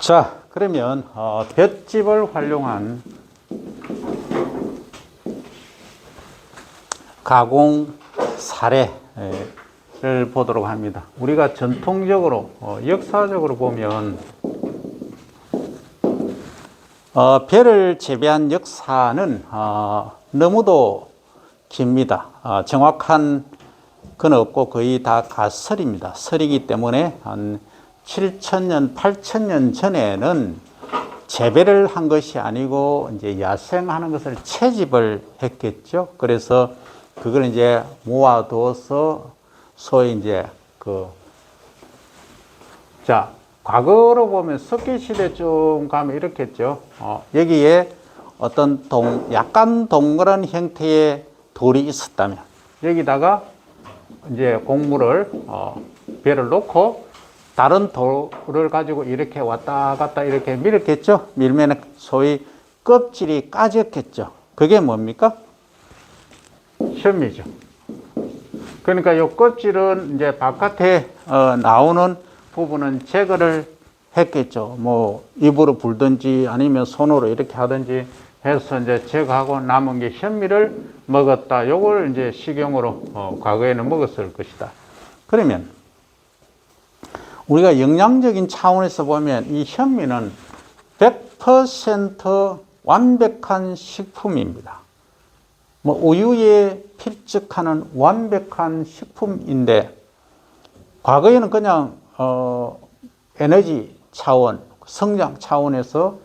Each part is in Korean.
자, 그러면 볏짚을 활용한 가공 사례를 보도록 합니다. 우리가 전통적으로 역사적으로 보면 벼를 재배한 역사는 너무도 깁니다. 정확한 건 없고 거의 다 가설입니다. 설이기 때문에 한 7,000년, 8,000년 전에는 재배를 한 것이 아니고 이제 야생하는 것을 채집을 했겠죠. 그래서 그걸 이제 모아두어서 소위 이제 과거로 보면 석기시대 좀 가면 이렇겠죠. 여기에 어떤 약간 동그란 형태의 돌이 있었다면 여기다가 이제 곡물을 배를 놓고 다른 돌을 가지고 이렇게 왔다 갔다 이렇게 밀었겠죠. 밀면 소위 껍질이 까졌겠죠. 그게 뭡니까? 현미죠. 그러니까 이 껍질은 이제 바깥에 나오는 부분은 제거를 했겠죠. 뭐 입으로 불든지 아니면 손으로 이렇게 하든지 해서 이제 제거하고 남은 게 현미를 먹었다. 요걸 이제 식용으로 과거에는 먹었을 것이다. 그러면 우리가 영양적인 차원에서 보면 이 현미는 100% 완벽한 식품입니다. 뭐 우유에 필적하는 완벽한 식품인데 과거에는 그냥 에너지 차원, 성장 차원에서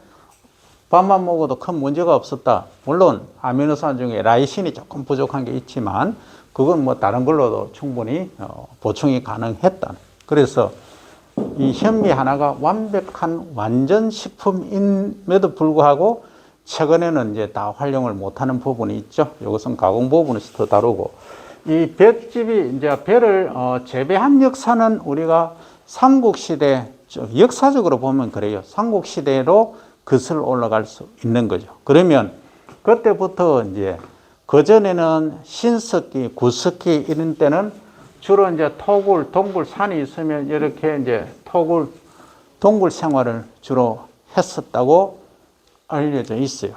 밥만 먹어도 큰 문제가 없었다. 물론 아미노산 중에 라이신이 조금 부족한 게 있지만 그건 뭐 다른 걸로도 충분히 보충이 가능했다. 그래서 이 현미 하나가 완벽한 완전 식품임에도 불구하고 최근에는 이제 다 활용을 못하는 부분이 있죠. 이것은 가공 부분에서 더 다루고 이 볏짚이 이제 벼를 재배한 역사는 우리가 삼국시대 역사적으로 보면 그래요. 삼국시대로 거슬러 올라갈 수 있는 거죠. 그러면 그때부터 이제 그전에는 신석기, 구석기 이런 때는 주로 이제 토굴, 동굴, 산이 있으면 이렇게 이제 토굴, 동굴 생활을 주로 했었다고 알려져 있어요.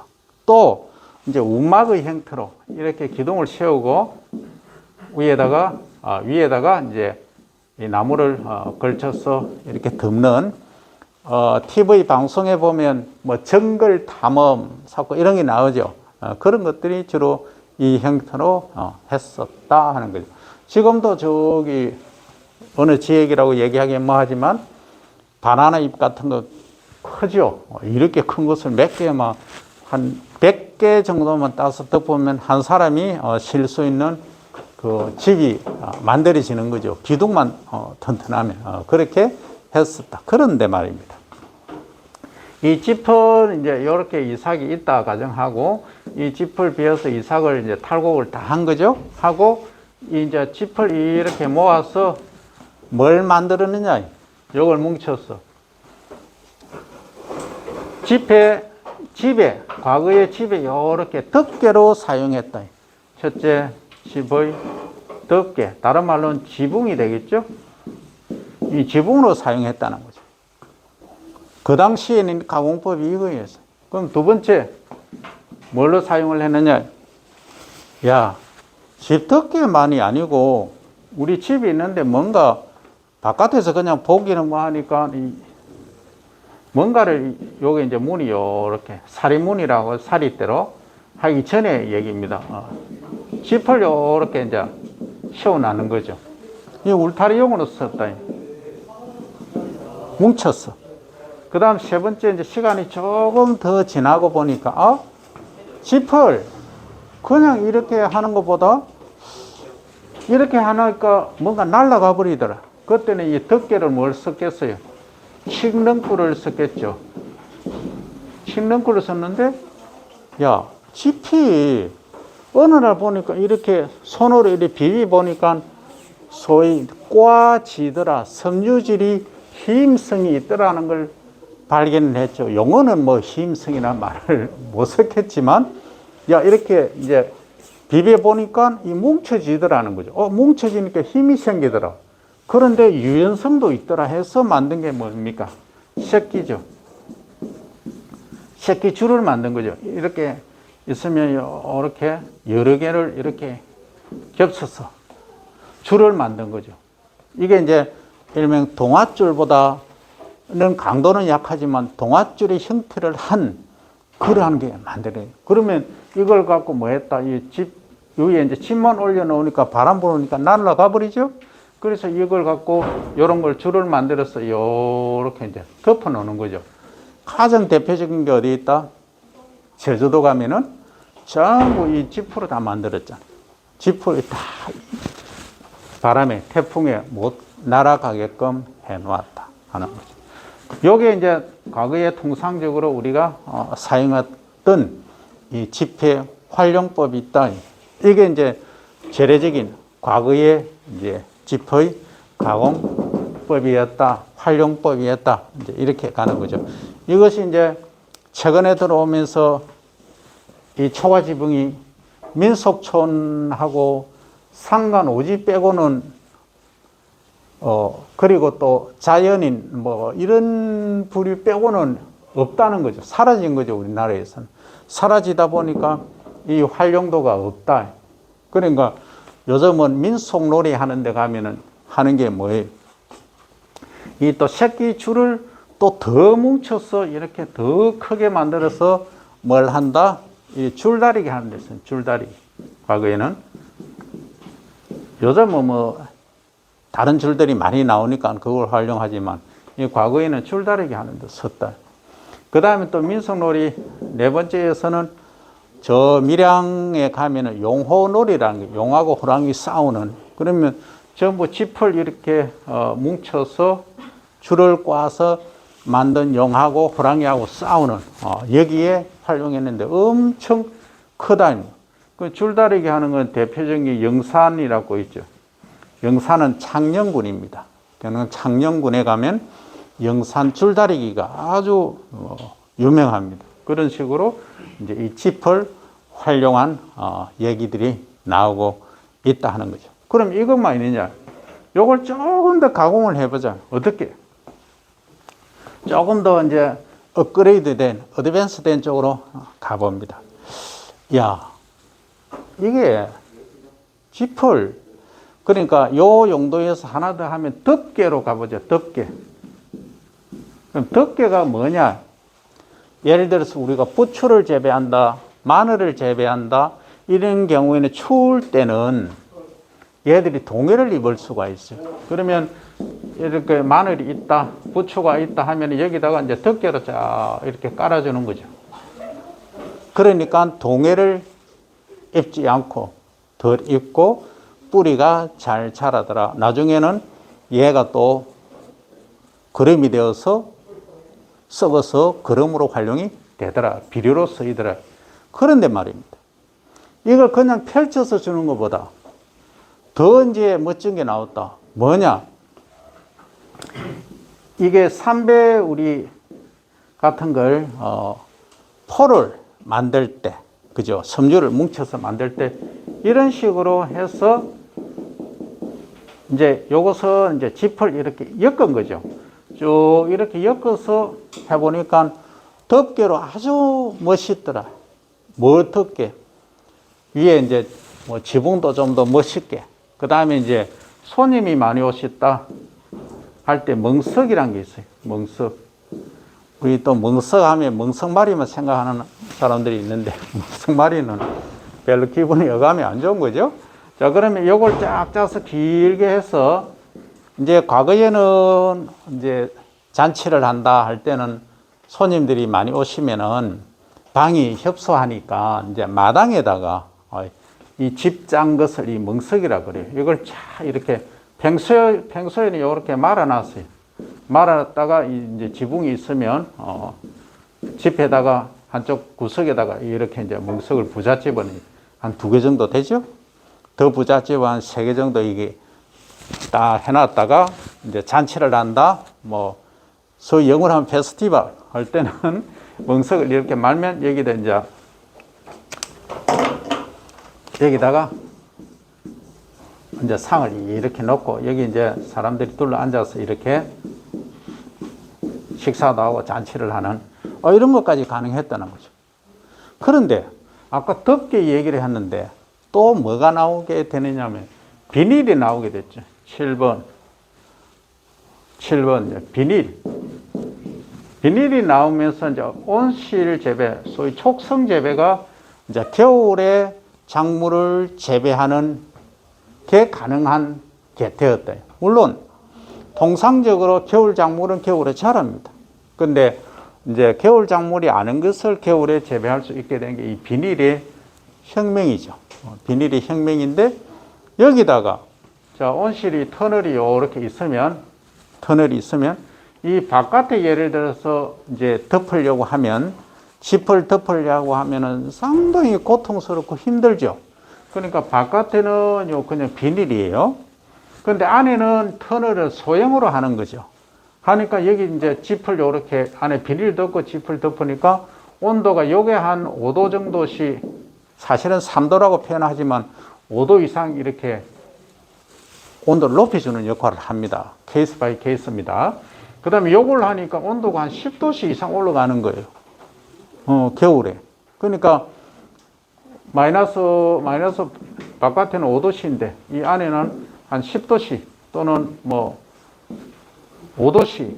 또 이제 움막의 형태로 이렇게 기둥을 세우고 위에다가 이제 이 나무를 걸쳐서 이렇게 덮는 TV 방송에 보면 뭐 정글 탐험 사건 이런 게 나오죠. 그런 것들이 주로 이 형태로 했었다 하는 거죠. 지금도 저기 어느 지역이라고 얘기하기는 뭐하지만 바나나 잎 같은 거 크죠. 이렇게 큰 것을 몇 개만 한 100개 정도만 따서 덮으면 한 사람이 쉴 수 있는 그 집이 만들어지는 거죠. 기둥만 튼튼하면 그렇게 했었다. 그런데 말입니다. 이 짚을 이제 이렇게 이삭이 있다 가정하고 이 짚을 비어서 이삭을 이제 탈곡을 다 한 거죠. 하고 이제 짚을 이렇게 모아서 뭘 만들었느냐? 이걸 뭉쳤어. 집에 과거의 집에 이렇게 덮개로 사용했다. 첫째 집의 덮개, 다른 말로는 지붕이 되겠죠. 이 지붕으로 사용했다는 거죠. 그 당시에는 가공법이 이거였어요. 그럼 두 번째 뭘로 사용을 했느냐? 야, 집 덮개만이 아니고 우리 집이 있는데 뭔가 바깥에서 그냥 보기는 뭐 하니까 뭔가를 요게 이제 문이 요렇게 사리문이라고 사리대로 하기 전에 얘기입니다. 짚을 요렇게 이제 세워나는 거죠. 이 울타리용으로 썼다. 뭉쳤어. 그 다음 세 번째 이제 시간이 조금 더 지나고 보니까 짚을 그냥 이렇게 하는 것보다 이렇게 하니까 뭔가 날아가 버리더라. 그때는 이 덮개를 뭘 썼겠어요? 칡넝쿨을 썼겠죠. 칡넝쿨을 썼는데 야, 짚이 어느 날 보니까 이렇게 손으로 이렇게 비비 보니까 소위 꽈지더라. 섬유질이 힘성이 있더라는 걸 발견을 했죠. 용어는 뭐 힘성이나 말을 못 썼겠지만 야, 이렇게 이제 비벼 보니까 이 뭉쳐지더라는 거죠. 뭉쳐지니까 힘이 생기더라. 그런데 유연성도 있더라 해서 만든 게 뭡니까? 석기죠. 새끼 줄을 만든 거죠. 이렇게 있으면 이렇게 여러 개를 이렇게 겹쳐서 줄을 만든 거죠. 이게 이제 일명 동아줄보다는 강도는 약하지만 동아줄의 형태를 한 그러한 게 만들어요. 그러면 이걸 갖고 뭐 했다? 이 집 위에 이제 집만 올려놓으니까 바람 불으니까 날아가 버리죠. 그래서 이걸 갖고 이런 걸 줄을 만들어서 이렇게 이제 덮어 놓는 거죠. 가장 대표적인 게 어디 있다? 제주도 가면은 전부 이 지프로 다 만들었잖아. 지프로 다 바람에, 태풍에 못 날아가게끔 해 놓았다 하는 거죠. 요게 이제 과거에 통상적으로 우리가 사용했던 이 지폐 활용법이 있다. 이게 이제 재래적인 과거의 이제 지폐의 가공법이었다, 활용법이었다. 이제 이렇게 가는 거죠. 이것이 이제 최근에 들어오면서 이 초가지붕이 민속촌하고 상관오지 빼고는 그리고 또 자연인 뭐 이런 부류 빼고는 없다는 거죠. 사라진 거죠. 우리나라에서는 사라지다 보니까 이 활용도가 없다. 그러니까 요즘은 민속놀이 하는 데 가면은 하는 게 뭐예요? 이 또 새끼 줄을 또 더 뭉쳐서 이렇게 더 크게 만들어서 뭘 한다? 이 줄다리기 하는 데서는 줄다리기. 과거에는 요즘은 뭐 다른 줄들이 많이 나오니까 그걸 활용하지만 이 과거에는 줄다리기 하는 데 썼다. 그 다음에 또 민속놀이 네 번째에서는 저 밀양에 가면은 용호놀이라는 게 용하고 호랑이 싸우는 그러면 전부 짚을 이렇게 뭉쳐서 줄을 꽈서 만든 용하고 호랑이하고 싸우는 여기에 활용했는데 엄청 크다. 그 줄다리기 하는 건 대표적인 게 영산이라고 있죠. 영산은 창녕군입니다. 그러니까 창녕군에 가면 영산 줄다리기가 아주 유명합니다. 그런 식으로 이제 이 짚을 활용한 얘기들이 나오고 있다 하는 거죠. 그럼 이것만 있느냐? 요걸 조금 더 가공을 해보자. 어떻게? 조금 더 이제 업그레이드 된, 어드밴스 된 쪽으로 가봅니다. 야, 이게 짚을, 그러니까 요 용도에서 하나 더 하면 덮개로 가보죠. 덮개. 그럼 덮개가 뭐냐? 예를 들어서 우리가 부추를 재배한다, 마늘을 재배한다, 이런 경우에는 추울 때는 얘들이 동해를 입을 수가 있어요. 그러면 이렇게 마늘이 있다, 부추가 있다 하면 여기다가 이제 덮개로 쫙 이렇게 깔아주는 거죠. 그러니까 동해를 입지 않고 덜 입고 뿌리가 잘 자라더라. 나중에는 얘가 또 거름이 되어서 썩어서 거름으로 활용이 되더라. 비료로 쓰이더라. 그런데 말입니다. 이걸 그냥 펼쳐서 주는 것보다 더 이제 멋진 게 나왔다. 뭐냐? 이게 삼배 우리 같은 걸 포를 만들 때, 그죠? 섬유를 뭉쳐서 만들 때 이런 식으로 해서 이제 요것은 이제 짚을 이렇게 엮은 거죠. 쭉 이렇게 엮어서 해보니까 덮개로 아주 멋있더라. 뭐 덮개? 위에 이제 뭐 지붕도 좀 더 멋있게. 그 다음에 이제 손님이 많이 오셨다 할 때 멍석이란 게 있어요. 멍석. 우리 또 멍석 하면 멍석마리만 생각하는 사람들이 있는데 멍석마리는 별로 기분이 여감이 안 좋은 거죠. 자, 그러면 요걸 쫙 짜서 길게 해서 이제 과거에는 이제 잔치를 한다 할 때는 손님들이 많이 오시면은 방이 협소하니까 이제 마당에다가 이 집 짠 것을 이 멍석이라 그래요. 이걸 쫙 이렇게 평소에는 이렇게 말아놨어요. 말아놨다가 이제 지붕이 있으면 집에다가 한쪽 구석에다가 이렇게 이제 멍석을 부잣집은 한 2개 정도 되죠? 더 부잣집은 한 3개 정도 이게 딱 해놨다가 이제 잔치를 한다. 뭐 소위 영어로 하면 페스티벌 할 때는 멍석을 이렇게 말면 여기다 이제 여기다가 이제 상을 이렇게 놓고 여기 이제 사람들이 둘러 앉아서 이렇게 식사도 하고 잔치를 하는 이런 것까지 가능했다는 거죠. 그런데 아까 덮개 얘기를 했는데 또 뭐가 나오게 되느냐면 비닐이 나오게 됐죠. 7번 비닐. 비닐이 나오면서 이제 온실 재배, 소위 촉성 재배가 이제 겨울에 작물을 재배하는 게 가능한 게 되었다. 물론 통상적으로 겨울 작물은 겨울에 자랍니다. 근데 이제 겨울 작물이 아닌 것을 겨울에 재배할 수 있게 된 게 이 비닐의 혁명이죠. 비닐의 혁명인데 여기다가 자, 온실이 터널이 이렇게 있으면 이 바깥에 예를 들어서 이제 덮으려고 하면 짚을 덮으려고 하면은 상당히 고통스럽고 힘들죠. 그러니까 바깥에는 그냥 비닐이에요. 근데 안에는 터널을 소형으로 하는 거죠. 하니까 여기 이제 짚을 이렇게 안에 비닐 덮고 짚을 덮으니까 온도가 요게 한 5도 정도씩, 사실은 3도라고 표현하지만 5도 이상 이렇게 온도를 높여주는 역할을 합니다. 케이스 바이 케이스입니다. 그 다음에 요걸 하니까 온도가 한 10도씩 이상 올라가는 거예요. 겨울에. 그러니까 마이너스 바깥에는 5도씨인데 이 안에는 한 10도씨 또는 뭐 5도씨,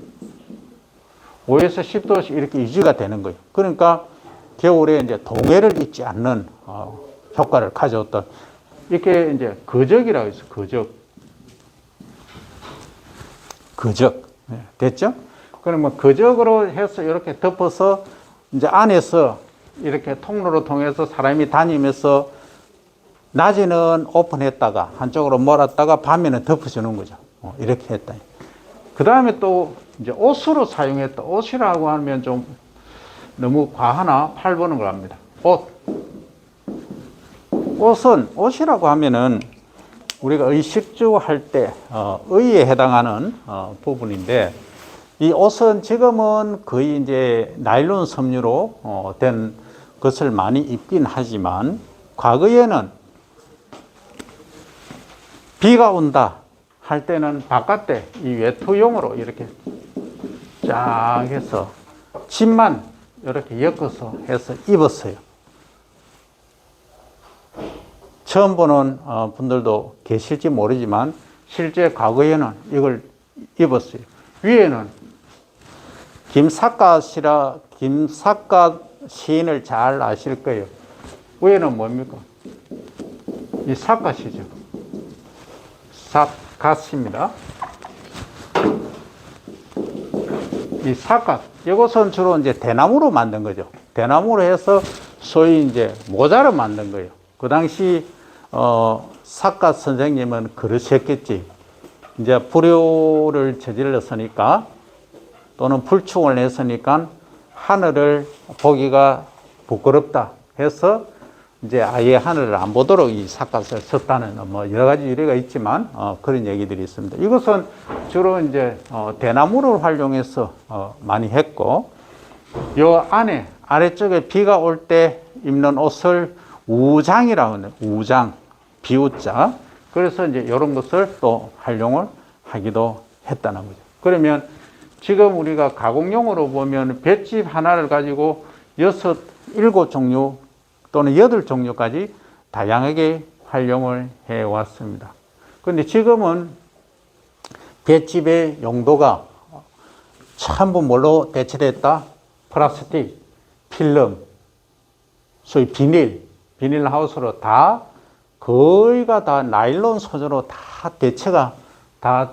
5에서 10도씩 이렇게 유지가 되는 거예요. 그러니까 겨울에 이제 동해를 잊지 않는 효과를 가져왔던, 이렇게 이제 거적이라고 해서 거적. 네, 됐죠? 그러면 거적으로 해서 이렇게 덮어서 이제 안에서 이렇게 통로로 통해서 사람이 다니면서 낮에는 오픈했다가 한쪽으로 몰았다가 밤에는 덮어주는 거죠. 이렇게 했다. 그 다음에 또 이제 옷으로 사용했다. 옷이라고 하면 좀 너무 과하나? 8번은 걸 합니다. 옷이라고 하면은 우리가 의식주 할 때 의에 해당하는 부분인데, 이 옷은 지금은 거의 이제 나일론 섬유로 된 것을 많이 입긴 하지만 과거에는 비가 온다 할 때는 바깥에 이 외투용으로 이렇게 쫙 해서 짐만 이렇게 엮어서 해서 입었어요. 처음 보는 분들도 계실지 모르지만 실제 과거에는 이걸 입었어요. 위에는 김삿갓 시인을 잘 아실 거예요. 위에는 뭡니까? 이 삿갓이죠. 삿갓입니다. 이 삿갓, 이것은 주로 이제 대나무로 만든 거죠. 대나무로 해서 소위 이제 모자를 만든 거예요. 그 당시 삿갓 선생님은 그러셨겠지. 이제 불효를 저질렀으니까 또는 불충을 했으니까 하늘을 보기가 부끄럽다 해서 이제 아예 하늘을 안 보도록 이 삿갓을 썼다는 뭐 여러 가지 유래가 있지만 그런 얘기들이 있습니다. 이것은 주로 이제 대나무를 활용해서 많이 했고, 요 안에 아래쪽에 비가 올 때 입는 옷을 우장이라고 하네요. 우장, 비우자. 그래서 이제 이런 것을 또 활용을 하기도 했다는 거죠. 그러면 지금 우리가 가공용으로 보면 볏짚 하나를 가지고 7종류 또는 8종류까지 다양하게 활용을 해 왔습니다. 그런데 지금은 볏짚의 용도가 전부 뭘로 대체됐다? 플라스틱, 필름, 소위 비닐 하우스로 다 거의가 다 나일론 소재로 다 대체가 다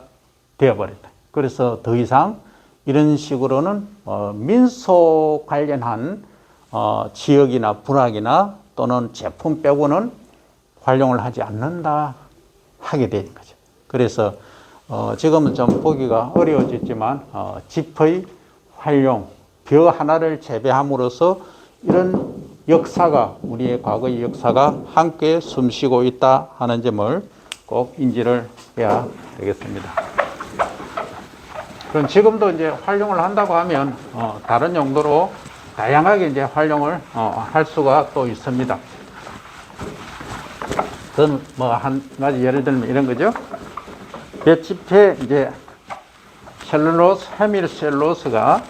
되어버렸다. 그래서 더 이상 이런 식으로는 민속 관련한 지역이나 분학이나 또는 제품 빼고는 활용을 하지 않는다 하게 되는 거죠. 그래서 지금은 좀 보기가 어려워졌지만 짚의 활용, 벼 하나를 재배함으로써 이런 역사가, 우리의 과거의 역사가 함께 숨쉬고 있다 하는 점을 꼭 인지를 해야 되겠습니다. 그럼 지금도 이제 활용을 한다고 하면 다른 용도로 다양하게 이제 활용을 할 수가 또 있습니다. 그건 뭐 한 가지 예를 들면 이런 거죠. 볏짚에 이제 셀룰로스, 헤밀셀룰로스가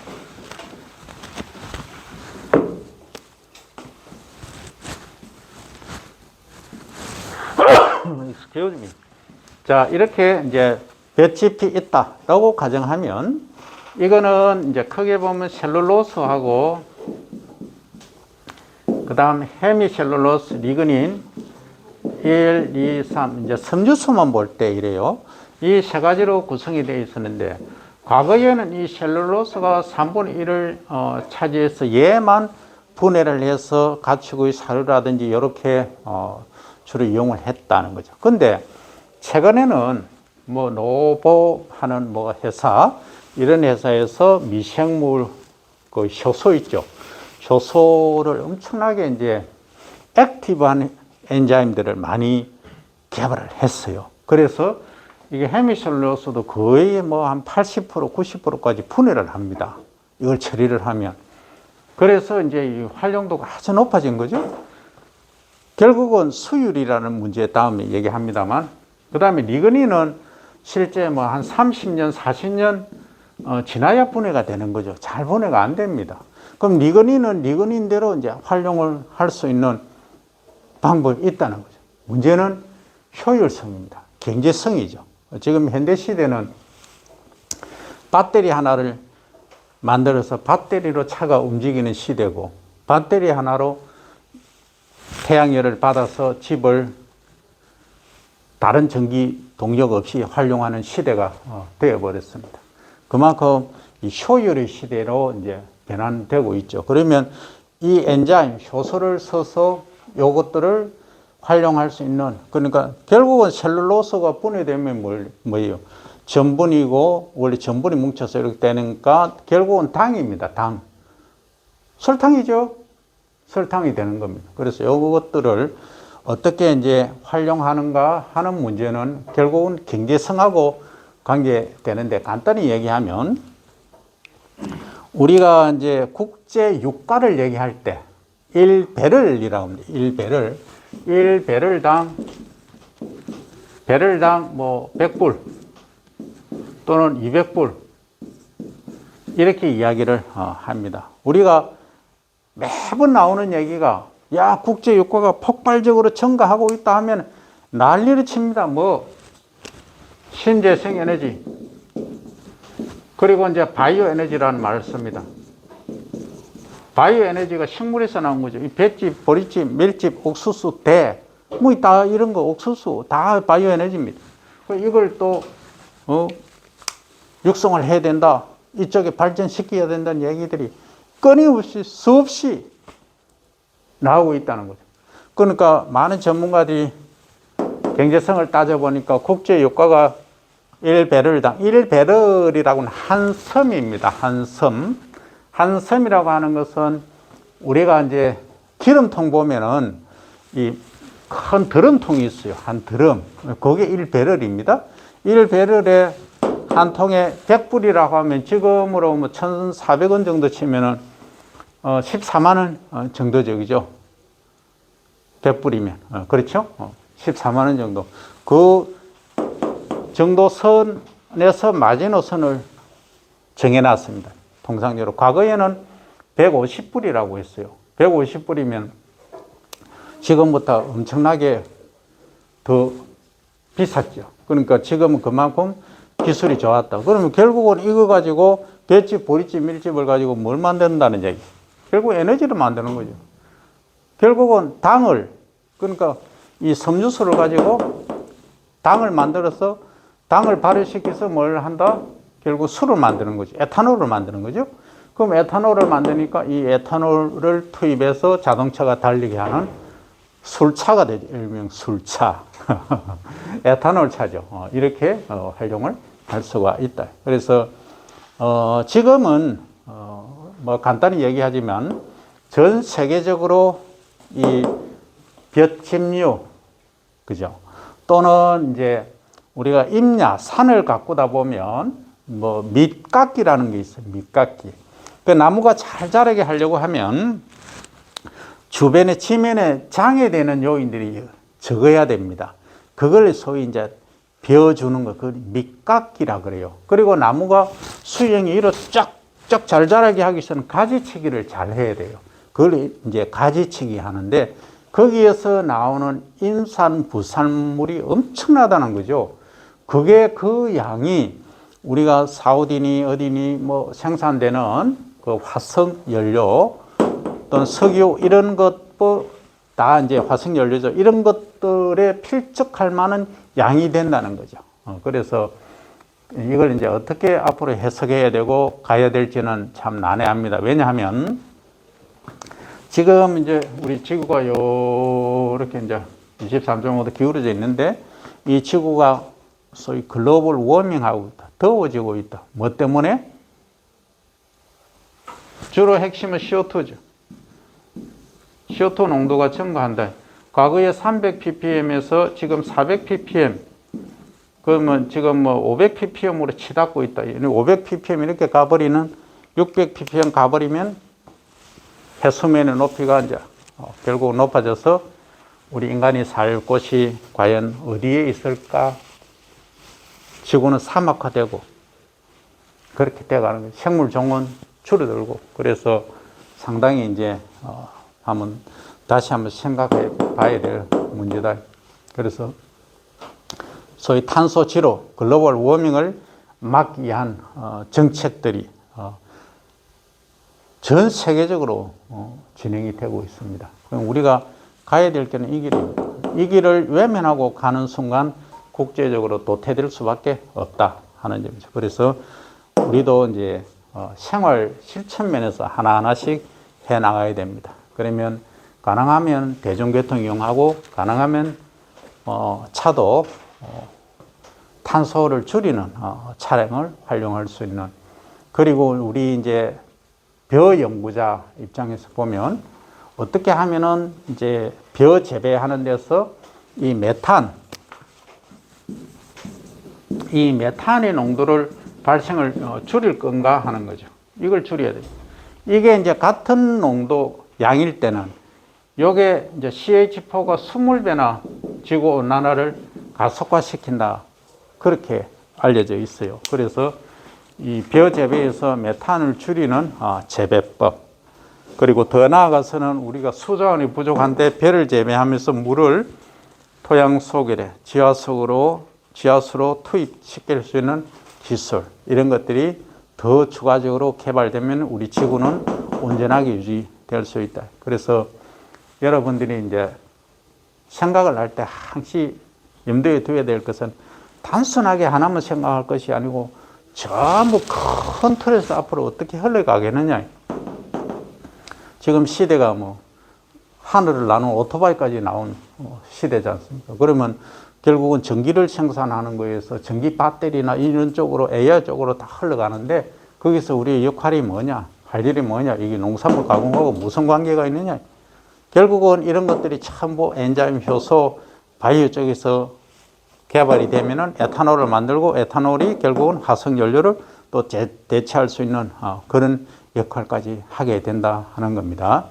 익숙해집니다. 자, 이렇게 이제 볏짚이 있다라고 가정하면 이거는 이제 크게 보면 셀룰로스하고 그 다음 헤미셀룰로스, 리그닌 1, 2, 3 이제 섬유수만 볼 때 이래요. 이 세 가지로 구성이 되어 있었는데 과거에는 이 셀룰로스가 3분의 1을 차지해서 얘만 분해를 해서 가축의 사료라든지 이렇게 주로 이용을 했다는 거죠. 근데 최근에는 뭐 노보하는 뭐 회사 이런 회사에서 미생물 그 효소 있죠. 효소를 엄청나게 이제 액티브한 엔자임들을 많이 개발을 했어요. 그래서 이게 헤미셀룰로스도 거의 뭐 한 80%, 90%까지 분해를 합니다. 이걸 처리를 하면. 그래서 이제 이 활용도가 아주 높아진 거죠. 결국은 수율이라는 문제 다음에 얘기합니다만, 그 다음에 리그닌은 실제 뭐 한 30년, 40년 지나야 분해가 되는 거죠. 잘 분해가 안 됩니다. 그럼 리그닌은 리그닌대로 이제 활용을 할 수 있는 방법이 있다는 거죠. 문제는 효율성입니다. 경제성이죠. 지금 현대 시대는 배터리 하나를 만들어서 배터리로 차가 움직이는 시대고, 배터리 하나로 태양열을 받아서 집을 다른 전기 동력 없이 활용하는 시대가 되어버렸습니다. 그만큼 이 효율의 시대로 이제 변환되고 있죠. 그러면 이 엔자임, 효소를 써서 요것들을 활용할 수 있는, 그러니까 결국은 셀룰로스가 분해되면 뭐예요? 전분이고, 원래 전분이 뭉쳐서 이렇게 되니까 결국은 당입니다. 당. 설탕이죠. 설탕이 되는 겁니다. 그래서 요것들을 어떻게 이제 활용하는가 하는 문제는 결국은 경제성하고 관계되는데, 간단히 얘기하면 우리가 이제 국제 유가를 얘기할 때 1배럴이라고 합니다. 1배럴당 뭐 100불 또는 200불 이렇게 이야기를 합니다. 우리가 매번 나오는 얘기가, 야, 국제 유가가 폭발적으로 증가하고 있다 하면 난리를 칩니다. 뭐 신재생 에너지, 그리고 이제 바이오 에너지라는 말을 씁니다. 바이오 에너지가 식물에서 나온 거죠. 이 볏짚, 보리집, 밀집, 옥수수, 대, 뭐 다 이런 거, 옥수수 다 바이오 에너지입니다. 이걸 또 육성을 해야 된다, 이쪽에 발전시켜야 된다는 얘기들이 끊임없이 수없이 나오고 있다는 거죠. 그러니까 많은 전문가들이 경제성을 따져보니까 국제 유가가 1배럴당, 1배럴이라고는 한 섬입니다. 한 섬. 한 섬이라고 하는 것은 우리가 이제 기름통 보면은 이 큰 드럼통이 있어요. 한 드럼. 그게 1배럴입니다. 1배럴에 한 통에 100불이라고 하면 지금으로 뭐 1,400원 정도 치면은 14만 원 정도죠. 그죠? 100불이면. 그렇죠? 14만 원 정도. 그 정도 선에서 마지노선을 정해놨습니다. 통상적으로. 과거에는 150불이라고 했어요. 150불이면 지금보다 엄청나게 더 비쌌죠. 그러니까 지금은 그만큼 기술이 좋았다. 그러면 결국은 이거 가지고 볏짚, 보리집, 밀집을 가지고 뭘 만든다는 얘기. 결국 에너지를 만드는 거죠. 결국은 당을, 그러니까 이 섬유수를 가지고 당을 만들어서 당을 발효시켜서 뭘 한다? 결국 술을 만드는 거죠. 에탄올을 만드는 거죠. 그럼 에탄올을 만드니까 이 에탄올을 투입해서 자동차가 달리게 하는 술차가 되죠. 일명 술차. 에탄올 차죠. 이렇게 활용을 할 수가 있다. 그래서 지금은 뭐 간단히 얘기하지만 전 세계적으로 이 볏짚류, 그죠? 또는 이제 우리가 임야, 산을 가꾸다 보면 뭐 밑깎이라는 게 있어요. 밑깎이. 그 나무가 잘 자라게 하려고 하면 주변에 지면에 장애되는 요인들이 적어야 됩니다. 그걸 소위 이제 베어주는 거, 그 밑깎이라 그래요. 그리고 나무가 수령이 이렇게 쫙쫙 잘 자라게 하기 위해서는 가지치기를 잘 해야 돼요. 그걸 이제 가지치기 하는데, 거기에서 나오는 인산 부산물이 엄청나다는 거죠. 그게 그 양이 우리가 사우디니 어디니 뭐 생산되는 그 화석 연료 또는 석유 이런 것도 다 이제 화석 연료죠. 이런 것들에 필적할 만한 양이 된다는 거죠. 그래서 이걸 이제 어떻게 앞으로 해석해야 되고 가야 될지는 참 난해합니다. 왜냐하면 지금 이제 우리 지구가 요렇게 이제 23.5도 기울어져 있는데 이 지구가 소위 글로벌 워밍하고 있다. 더워지고 있다. 뭐 때문에? 주로 핵심은 CO2죠. CO2 농도가 증가한다. 과거에 300ppm에서 지금 400ppm, 그러면 지금 뭐 500ppm으로 치닫고 있다. 500ppm 이렇게 가버리는 600ppm 가버리면 해수면의 높이가 이제 결국 높아져서 우리 인간이 살 곳이 과연 어디에 있을까? 지구는 사막화되고 그렇게 돼가는 거예요. 생물 종은 줄어들고 그래서 상당히 이제 다시 한번 생각해 봐야 될 문제다. 그래서 소위 탄소 지로 글로벌 워밍을 막기 위한 정책들이 전 세계적으로 진행이 되고 있습니다. 그럼 우리가 가야 될 길은 이 길입니다. 이 길을 외면하고 가는 순간 국제적으로 도태될 수밖에 없다 하는 점이죠. 그래서 우리도 이제 생활 실천 면에서 하나하나씩 해 나가야 됩니다. 그러면 가능하면 대중교통 이용하고 가능하면 차도 탄소를 줄이는 차량을 활용할 수 있는, 그리고 우리 이제 벼 연구자 입장에서 보면 어떻게 하면은 이제 벼 재배하는 데서 이 메탄의 농도를 발생을 줄일 건가 하는 거죠. 이걸 줄여야 돼요. 이게 이제 같은 농도 양일 때는 요게 이제 CH4가 20배나 지구 온난화를 가속화시킨다. 그렇게 알려져 있어요. 그래서 이 벼 재배에서 메탄을 줄이는 재배법, 그리고 더 나아가서는 우리가 수자원이 부족한데 벼를 재배하면서 물을 토양 속에 지하수로 투입시킬 수 있는 기술, 이런 것들이 더 추가적으로 개발되면 우리 지구는 온전하게 유지될 수 있다. 그래서 여러분들이 이제 생각을 할 때 항상 염두에 두어야 될 것은 단순하게 하나만 생각할 것이 아니고 전부 큰 틀에서 앞으로 어떻게 흘러가겠느냐. 지금 시대가 뭐 하늘을 나눈 오토바이까지 나온 시대지 않습니까? 그러면 결국은 전기를 생산하는 거에서 전기 배터리나 이런 쪽으로 AI 쪽으로 다 흘러가는데 거기서 우리의 역할이 뭐냐, 할 일이 뭐냐, 이게 농산물 가공하고 무슨 관계가 있느냐. 결국은 이런 것들이 전부 엔자임 효소, 바이오 쪽에서 개발이 되면은 에탄올을 만들고 에탄올이 결국은 화석 연료를 또 대체할 수 있는 그런 역할까지 하게 된다 하는 겁니다.